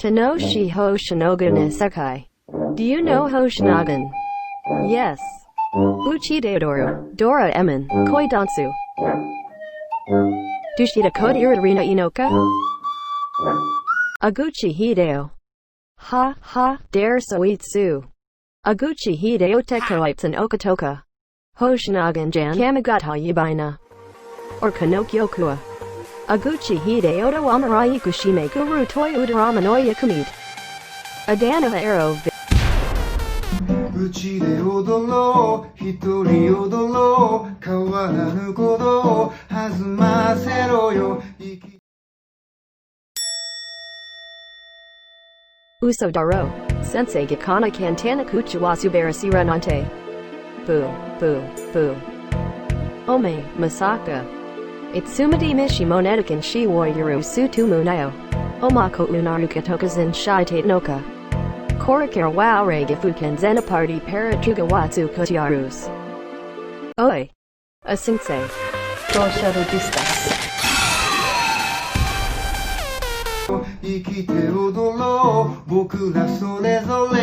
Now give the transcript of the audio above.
Tanoshi Hoshinogen no Sekai. Do you know Hoshinogen? Yes. Uchi de Odoro, Dora Emin, Koi Dansu. Dushida Kodira Rina Inoka? Aguchi Hideo. Ha ha, dare soitsu. Aguchi Hideo Tekoips and Okatoka. Hoshinogen Jan Kamigata Yibina. Or Kanokyo-kua. Aguchi Hideo to Amarai Ikushime Guru Toi Udarama no Yakumid. Adana Arrow. うちで踊ろう一人踊ろう変わらぬことを弾ませろよ Uso Daro. Sensei Gakana Kantana Kuchiwasu Barasira Nante. Boo, boo, boo. Ome, Masaka. Itsumadi Mishi Monetikan Shi Warrior Sutu Munayo. Omako Unarukatokazin Shai Tatenoka. Korakara Wow Regifukan Zena Party Paratuga Watsu Kotiarus. Oi. A sensei. Doshado Distas. 生きて踊ろう僕らそれぞれ